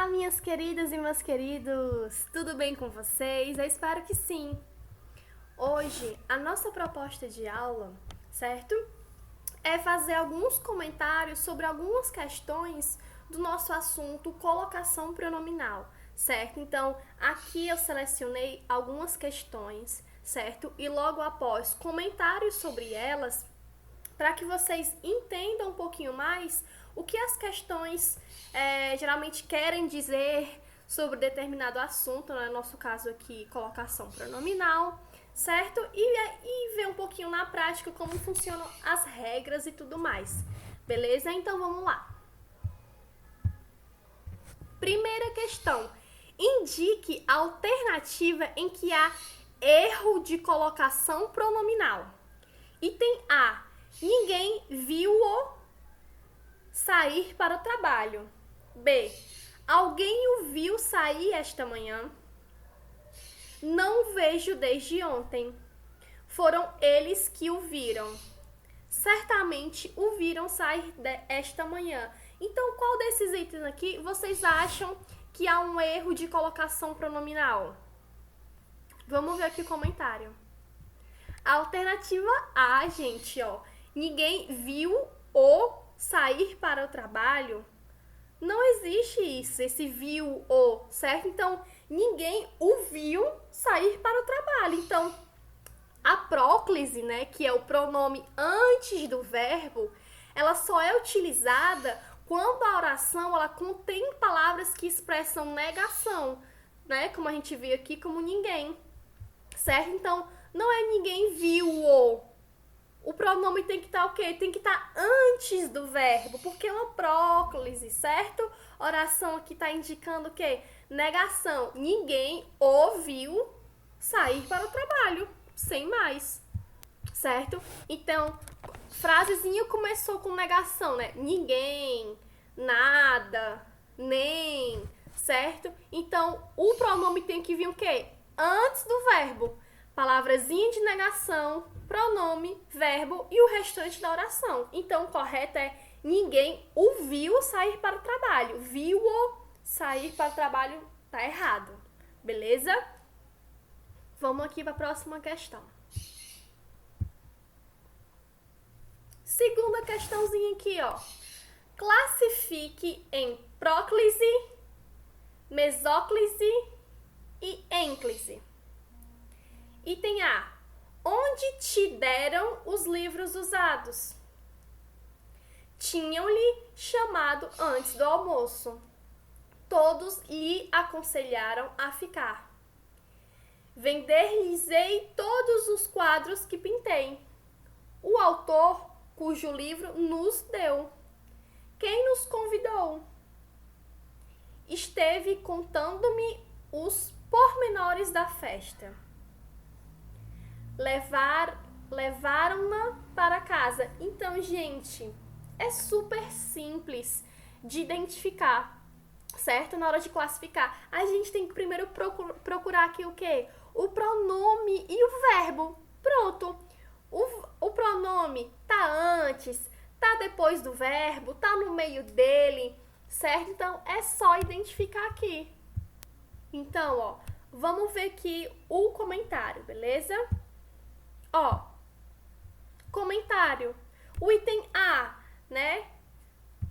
Olá, minhas queridas e meus queridos! Tudo bem com vocês? Eu espero que sim! Hoje, a nossa proposta de aula, certo? É fazer alguns comentários sobre algumas questões do nosso assunto colocação pronominal, certo? Então, aqui eu selecionei algumas questões, certo? E logo após comentários sobre elas, para que vocês entendam um pouquinho mais o que as questões geralmente querem dizer sobre determinado assunto, no nosso caso aqui, colocação pronominal, certo? E ver um pouquinho na prática como funcionam as regras e tudo mais, beleza? Então vamos lá. Primeira questão: indique a alternativa em que há erro de colocação pronominal. Item A: ninguém viu-o sair para o trabalho. B: alguém o viu sair esta manhã? Não vejo desde ontem. Foram eles que o viram. Certamente o viram sair esta manhã. Então, qual desses itens aqui vocês acham que há um erro de colocação pronominal? Vamos ver aqui o comentário. A alternativa A, gente, ó. Ninguém viu o sair para o trabalho. Não existe isso, esse viu o, certo? Então, ninguém o viu sair para o trabalho. Então, a próclise, né, que é o pronome antes do verbo, ela só é utilizada quando a oração ela contém palavras que expressam negação, né? Como a gente viu aqui, como ninguém, certo? Então, não é ninguém viu-o. O pronome tem que estar o quê? Tem que estar antes do verbo, porque é uma próclise, certo? Oração aqui está indicando o quê? Negação. Ninguém ouviu sair para o trabalho, sem mais, certo? Então, frasezinha começou com negação, né? Ninguém, nada, nem, certo? Então, o pronome tem que vir o quê? Antes do verbo. Palavrazinha de negação, pronome, verbo e o restante da oração. Então, o correto é ninguém o viu sair para o trabalho. Viu-o sair para o trabalho, tá errado. Beleza? Vamos aqui para a próxima questão. Segunda questãozinha aqui, ó. Classifique em próclise, mesóclise e ênclise. Item A: onde te deram os livros usados? Tinham-lhe chamado antes do almoço. Todos lhe aconselharam a ficar. Vender-lhes-ei todos os quadros que pintei. O autor, cujo livro nos deu. Quem nos convidou? Esteve contando-me os pormenores da festa. Levaram-na para casa. Então, gente, é super simples de identificar, certo? Na hora de classificar, a gente tem que primeiro procurar aqui o quê? O pronome e o verbo. Pronto. O pronome tá antes, tá depois do verbo, tá no meio dele, certo? Então, é só identificar aqui. Então, ó, vamos ver aqui o comentário, beleza? Ó, comentário. O item A, né?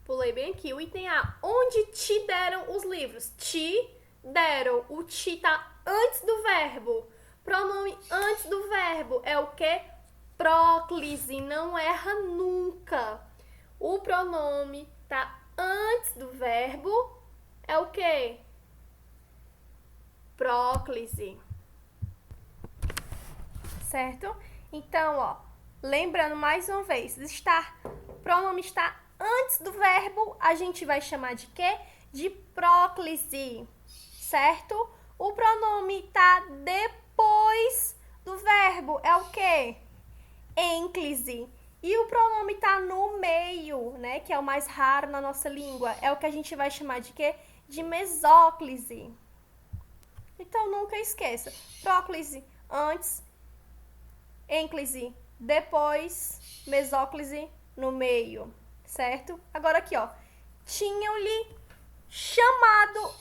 Pulei bem aqui. O item A. Onde te deram os livros? Te deram. O te tá antes do verbo. Pronome antes do verbo é o quê? Próclise. Não erra nunca. O pronome tá antes do verbo é o quê? Próclise. Certo? Então, ó, lembrando mais uma vez, o pronome está antes do verbo, a gente vai chamar de quê? De próclise, certo? O pronome está depois do verbo, é o quê? Ênclise. E o pronome está no meio, né? Que é o mais raro na nossa língua, é o que a gente vai chamar de quê? De mesóclise. Então, nunca esqueça, próclise antes, ênclise depois, mesóclise no meio, certo? Agora aqui, ó. Tinham-lhe chamado chamado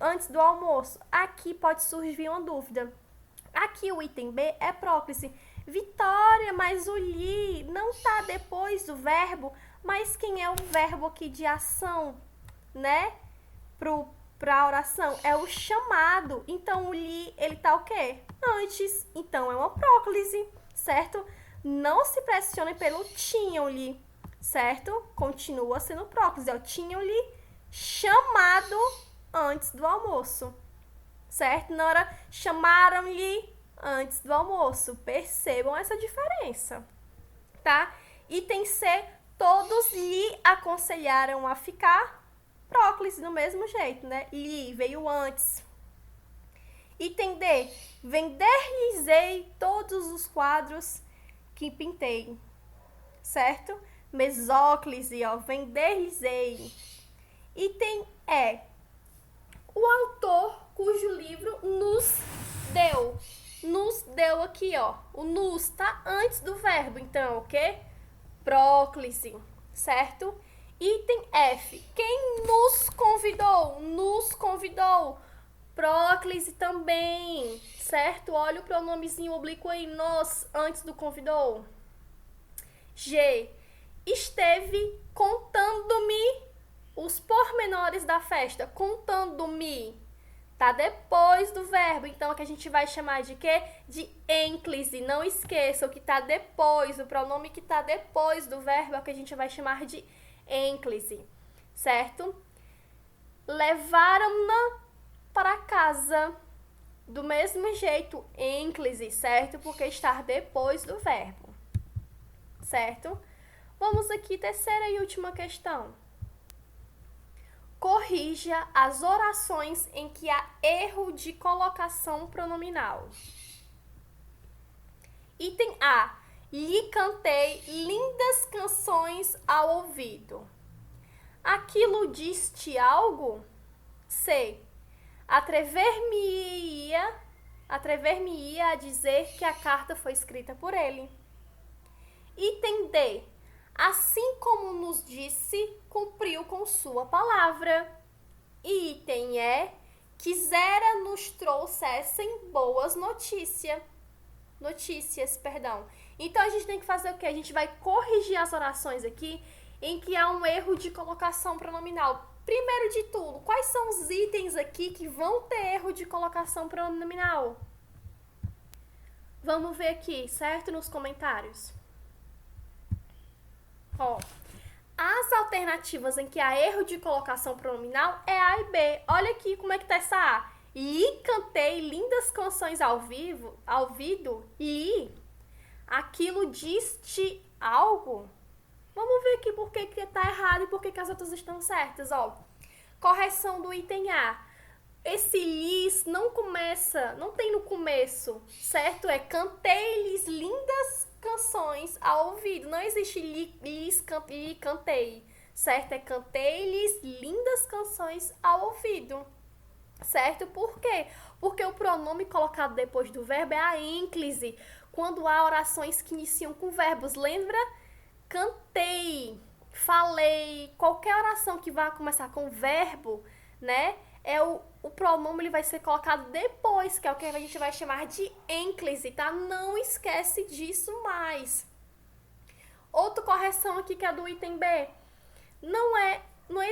antes do almoço. Aqui pode surgir uma dúvida. Aqui o item B é próclise. Vitória, mas o li não tá depois do verbo, mas quem é o verbo aqui de ação, né? Pra oração é o chamado. Então o li, ele tá o quê? Antes. Então é uma próclise, certo? Não se pressione pelo tinham-lhe, certo? Continua sendo próclise. É o tinham-lhe chamado antes do almoço, certo? Na hora chamaram-lhe antes do almoço. Percebam essa diferença, tá? Item C, todos lhe aconselharam a ficar. Próclise do mesmo jeito, né? Lhe veio antes. Item D, vender-lhes-ei todos os quadros que pintei, certo? Mesóclise, ó, vender-lhes-ei. Item E, o autor cujo livro nos deu aqui, ó. O nos tá antes do verbo, então, o quê? Próclise, certo? Item F, quem nos convidou? Nos convidou. Próclise também, certo? Olha o pronomezinho oblíquo aí, nos, antes do convidou. G, esteve contando-me os pormenores da festa. Contando-me, tá depois do verbo. Então, aqui a gente vai chamar de quê? De ênclise. Não esqueça, o que tá depois, o pronome que tá depois do verbo é o que a gente vai chamar de ênclise, certo? Levaram-na para casa. Do mesmo jeito, ênclise, certo? Porque está depois do verbo, certo? Vamos aqui, terceira e última questão. Corrija as orações em que há erro de colocação pronominal. Item A. Lhe cantei lindas canções ao ouvido. Aquilo diz-te algo? C. Atrever-me-ia a dizer que a carta foi escrita por ele. Item D. Assim como nos disse, cumpriu com sua palavra. E item E. Quisera nos trouxessem boas notícias. Então, a gente tem que fazer o quê? A gente vai corrigir as orações aqui em que há um erro de colocação pronominal. Primeiro de tudo, quais são os itens aqui que vão ter erro de colocação pronominal? Vamos ver aqui, certo? Nos comentários. Ó, as alternativas em que há erro de colocação pronominal é A e B. Olha aqui como é que tá essa A. Lhe cantei lindas canções ao ouvido. E aquilo diz-te algo? Vamos ver aqui por que tá errado e por que as outras estão certas, ó. Correção do item A. Esse lhes não começa, não tem no começo, certo? É cantei-lhes lindas canções ao ouvido. Não existe lhe cantei, certo? É cantei-lhes lindas canções ao ouvido, certo? Por quê? Porque o pronome colocado depois do verbo é a ênclise. Quando há orações que iniciam com verbos, lembra? Cantei, falei, qualquer oração que vá começar com verbo, né? O pronome ele vai ser colocado depois, que é o que a gente vai chamar de ênclise, tá? Não esquece disso mais. Outra correção aqui que é do item B. Não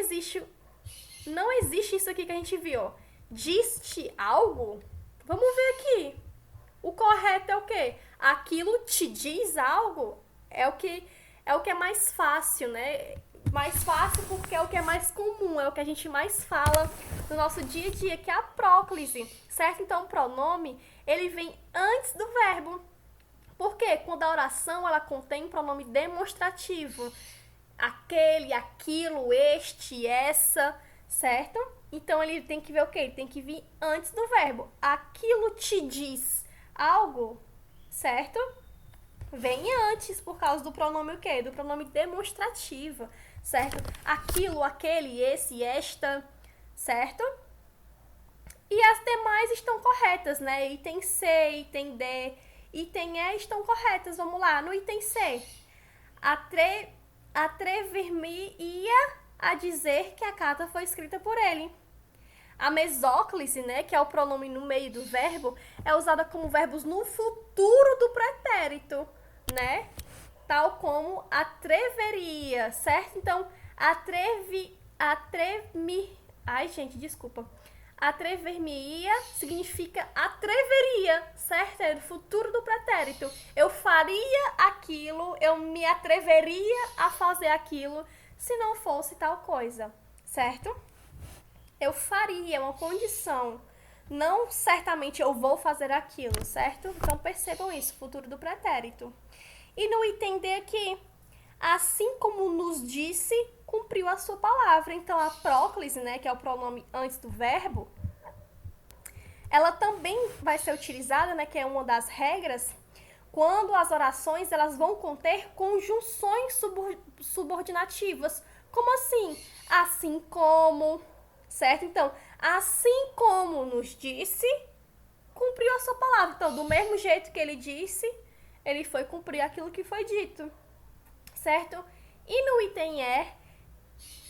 existe isso aqui que a gente viu, ó. Diz-te algo? Vamos ver aqui. O correto é o quê? Aquilo te diz algo? É o que é mais fácil, né? Mais fácil porque é o que é mais comum, é o que a gente mais fala no nosso dia a dia, que é a próclise, certo? Então, o pronome, ele vem antes do verbo. Por quê? Quando a oração, ela contém um pronome demonstrativo. Aquele, aquilo, este, essa, certo? Então, ele tem que ver o quê? Ele tem que vir antes do verbo. Aquilo te diz algo, certo? Vem antes, por causa do pronome o quê? Do pronome demonstrativo, certo? Aquilo, aquele, esse, esta, certo? E as demais estão corretas, né? Item C, item D, item E estão corretas. Vamos lá, no item C. Atrever-me-ia a dizer que a carta foi escrita por ele. A mesóclise, né, que é o pronome no meio do verbo, é usada como verbos no futuro do pretérito, né? Tal como atreveria, certo? Então, atrever-me-ia significa atreveria, certo? É do futuro do pretérito. Eu faria aquilo, eu me atreveria a fazer aquilo se não fosse tal coisa, certo? Eu faria, é uma condição. Não certamente eu vou fazer aquilo, certo? Então percebam isso, futuro do pretérito. E no item D aqui, assim como nos disse, cumpriu a sua palavra. Então a próclise, né, que é o pronome antes do verbo, ela também vai ser utilizada, né, que é uma das regras, quando as orações elas vão conter conjunções subordinativas. Como assim? Assim como, certo? Então, assim como nos disse, cumpriu a sua palavra. Então, do mesmo jeito que ele disse, ele foi cumprir aquilo que foi dito, certo? E no item E,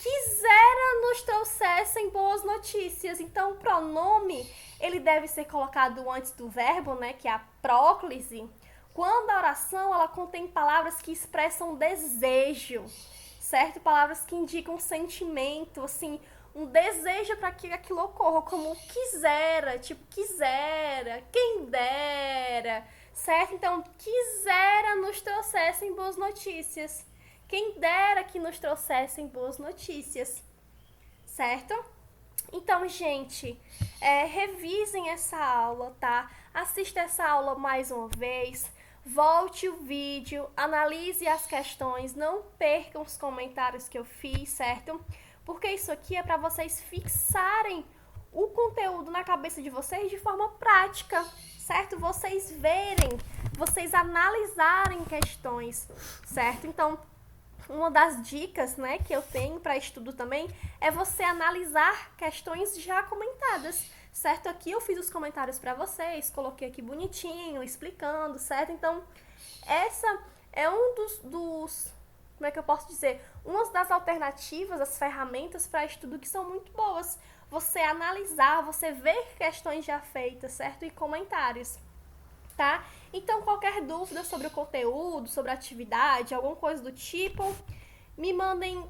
quisera nos trouxessem boas notícias. Então, o pronome, ele deve ser colocado antes do verbo, né, que é a próclise, quando a oração, ela contém palavras que expressam desejo, certo? Palavras que indicam sentimento, assim, um desejo para que aquilo ocorra, como quisera, tipo, quisera, quem dera, certo? Então, quisera nos trouxessem boas notícias. Quem dera que nos trouxessem boas notícias, certo? Então, gente, revisem essa aula, tá? Assista essa aula mais uma vez, volte o vídeo, analise as questões, não percam os comentários que eu fiz, certo? Porque isso aqui é para vocês fixarem o conteúdo na cabeça de vocês de forma prática, certo? Vocês verem, vocês analisarem questões, certo? Então, uma das dicas, né, que eu tenho para estudo também é você analisar questões já comentadas, certo? Aqui eu fiz os comentários para vocês, coloquei aqui bonitinho, explicando, certo? Então, essa é um dos como é que eu posso dizer? Uma das alternativas, as ferramentas para estudo que são muito boas. Você analisar, você ver questões já feitas, certo? E comentários, tá? Então, qualquer dúvida sobre o conteúdo, sobre a atividade, alguma coisa do tipo, me mandem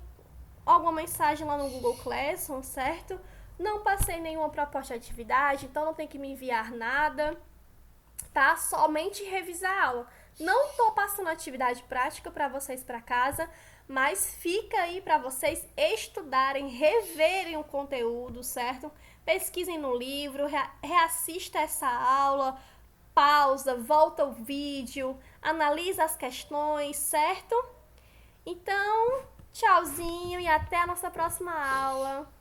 alguma mensagem lá no Google Classroom, certo? Não passei nenhuma proposta de atividade, então não tem que me enviar nada, tá? Somente revisar a aula. Não tô passando atividade prática para vocês para casa, mas fica aí para vocês estudarem, reverem o conteúdo, certo? Pesquisem no livro, reassista essa aula, pausa, volta o vídeo, analisa as questões, certo? Então, tchauzinho e até a nossa próxima aula.